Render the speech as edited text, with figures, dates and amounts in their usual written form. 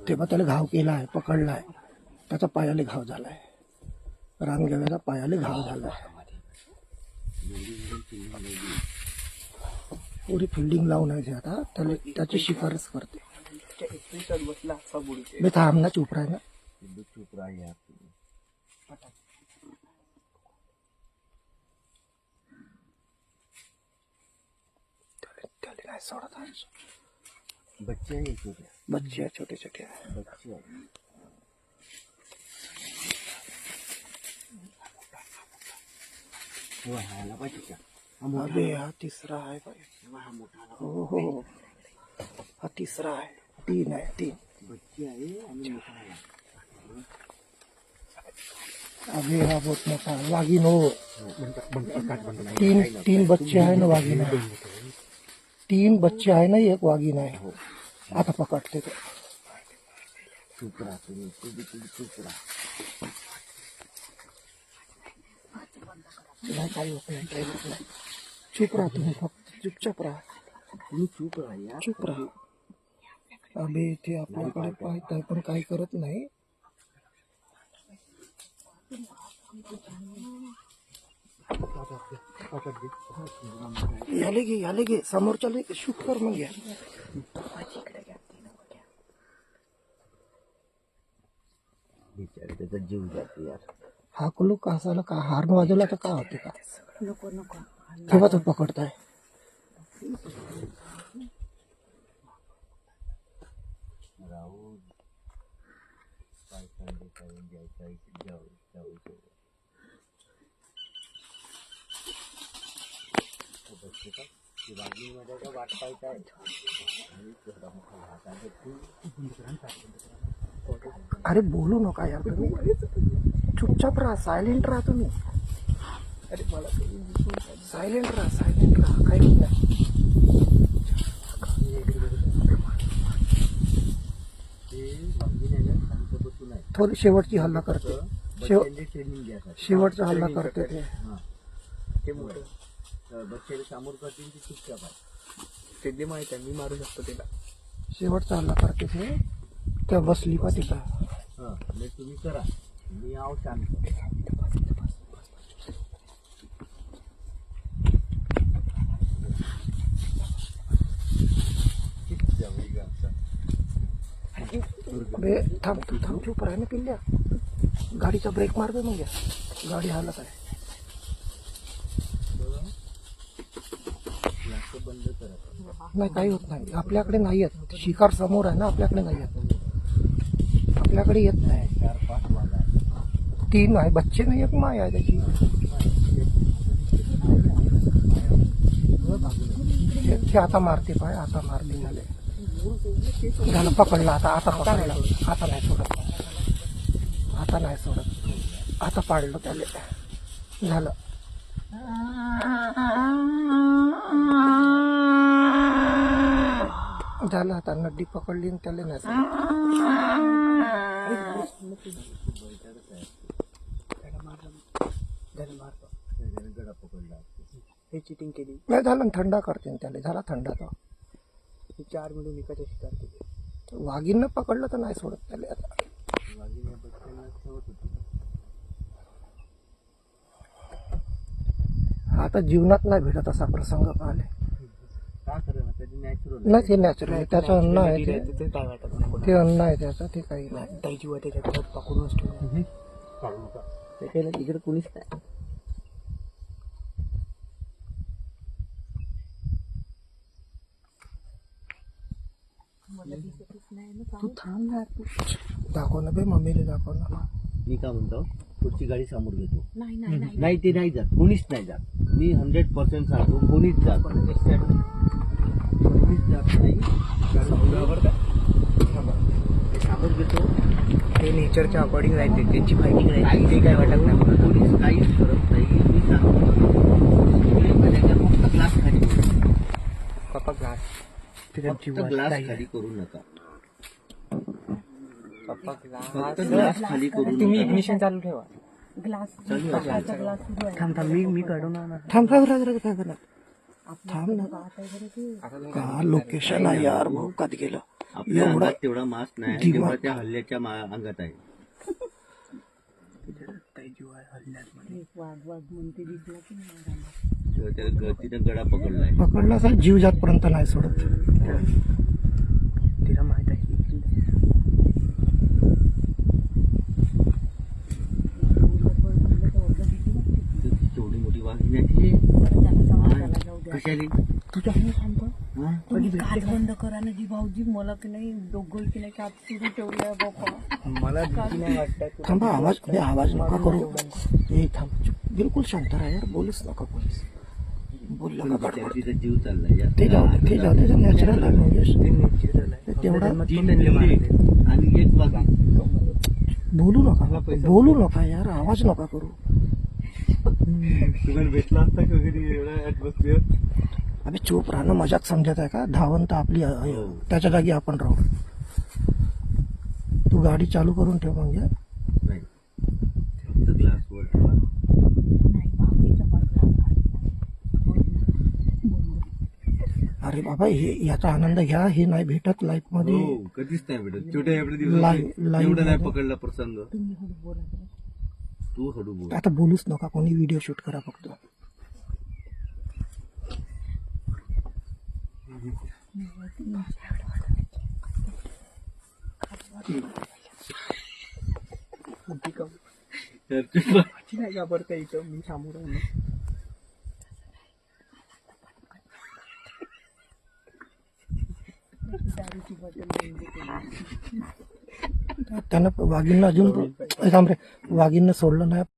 तेव्हा त्याला घाव केलाय, पकडलाय, त्याचा पायाले घाव झालाय, रानगव्याचा पायाले घाव झालाय. पुरी फिल्डिंग लावून आहे आता त्याला, त्याची शिफारस करते. मी थांब ना, चुप राह ना. त्याला नाही सोडत. बच्चे हैं छोटे, बच्चे हैं छोटे छोटे. बच्चे हैं. वो हाला पाहिजे का? अबे हा तिसरा आहे भाई. हो हो, हा तिसरा आहे. 3 आहे, 3. बच्चे आहे आणि मोठा आहे. अबे हा बहुत मोठा वाघीण हो. 3 बच्चे आहे ना वाघीण. 3 बच्चे आहे ना, एक वाघीण आहे. आता पकडते तो. चुप राहा तुम्ही, चुप राहा. नाही, काही होत नाही, काही होत नाही. चुप राहा तुम्ही, फक्त चुपचाप राहा. तुम्ही चुप राहा यार. चुप राहा. अबे ते आपल्याकडे पाहत आहे पण काही करत नाही. याले घे समोरच्याला शूट कर मग. या बिचारे त्याचा जीव जातो यार. हाकलू का असायला का, हार्न वाजवला तर काय होते का? नको नको. तेव्हा तो पकडताय. राहू मध्ये वाट पाहताय. अरे बोलू नका यार तुम्ही, चुपचाप राहा, सायलेंट राहा तुम्ही. अरे मला सायलेंट राहा, काही होत नाही. थोडी शेवटची हल्ला करते, शेवटचा हल्ला करते ते. ते मोठं बच्चे समोर करतील ते चुपचाप आहे. सिद्धी माहित आहे, मी मारू शकतो तिला. शेवटचा हल्ला करते ते. त्या बसली पा तिला. हां, तुम्ही करा, मी आव शांत. बे थांब चुप राह ना पिल्ल्या. गाडीचा ब्रेक मार बे मग. गाडी हालत आहे. बंद करा. नाही, काही होत नाही. आपल्याकडे नाही येत. शिकार समोर आहे ना, आपल्याकडे नाही येत. आपल्याकडे येत नाही. 4-5 वाजा. 3 आहे बच्चे नाही, एक माय आहे त्याची. ते आता मारते पाय, आता मारते झाले. झालं पकडलं. आता पकडलं. आता नाही सोडत, आता नाही सोडत. आता पाडलं त्याला. झालं. झालं आता नड्डी पकडली आणि त्याला नाही सोडत. गडा पकडला. हे चिटिंग केली. नाही झालं, थंडा करते त्याला. झाला थंडा. तो 4 मिनिट निकाच्या शिकार केली. वाघीनं पकडलं तर नाही सोडत त्याला आता. आता जीवनात नाही भेटत असा प्रसंग पाहिले. नाही, ते नॅचरल आहे. त्याचं अन्न आहे ते. ते काय वाटत नाही. ते अन्न आहे त्याचं, ते काही नाही. त्याची व त्याच्यात पकडूनच ठेवलं. त्याच्याला तिकडे कोणीच नाही. तू थांब ना. दाखव ना बे, मम्मीला दाखव ना. मी काय म्हणतो, पुढची गाडी समोर घेतो. नाही नाही ते नाही जात, कोणीच नाही जात. मी 100% सांगतो, कोणीच जात नाही. समोर घेतो. ते नेचरच्या अकॉर्डिंग राहते, त्यांची फायटिंग राहते. ते काय वाटत नाही. कोणीच काहीच करत नाही. मी सांगतो फक्त ग्लास खाली करू. पप्पा ग्लास फक्त ग्लास खाली करू नका. पप्पा फक्त ग्लास खाली करू नका. तुम्ही इग्निशन चालू ठेवा. ग्लास चालू आहे. थांब मी काढून आणा. थांब काय करत. थांब ना. का लोकेशन आहे यार, भाऊ कधी गेलं. आपल्या एवढा अंगात तेवढा मास नाही दिमाग. तेवढा त्या हल्ल्याच्या अंगात आहे. तेव्हा त्याला तिथं गडा पकडलाय. पकडला असा जीव जातपर्यंत नाही सोडत. तिला माहित आहे तेवढी मोठी वाघिणी आहे ती. कशाली तुझ्या हातात थांबतो. हा? काच बंद करा ना जी भाऊजी मला की नाही दोघं की नाही काच सुरू ठेवलंय बाप्पा. मला भीती नाही वाटत. थांबा, आवाज नका करू. ए थांब, चुप. बिलकुल शांत राहा यार, बोलूच नका कोणीच. बोलला का बडबड. तिचा जीव चाललाय जास्त. ते जाऊ दे, त्याचं नॅचरल आहे म्हणजे. ते natural आहे. तेवढा तीन मेंढे आणि एक वाघीण. बोलू नका यार, आवाज नका करू. तुम्हाला भेटला असता का कधी एवढा ऍटमॉस्फिअर? अबे चूप राहणं मजाक समजत आहे का? धावंत आपली त्याच्या जागी आपण राहू. तू गाडी चालू करून ठेव म्हणजे. नाही फक्त ग्लास वर ठेवा. नाही भाऊजीच्या बाजूला अरे बाबा, हे याचा आनंद घ्या. हे नाही भेटत लाईफ मध्ये. हो कधीच नाही भेटत. छोट्या एवढ्या लाईव्ह- दिवसात लाईव्ह एवढा नाही मध्ये. पकडला प्रसंग. तुम्ही हळू बोला जरा. तू हळू बोल. आता बोलूच नका कोणी, व्हिडिओ शूट करा फक्त. तर तुला ती नाही घाबरता इथं मी थांबू राहिलो. दारूची बॉटल बंद केली. त्यानं वाघींना अजून थांब रे, वाघींना सोडलं नाही.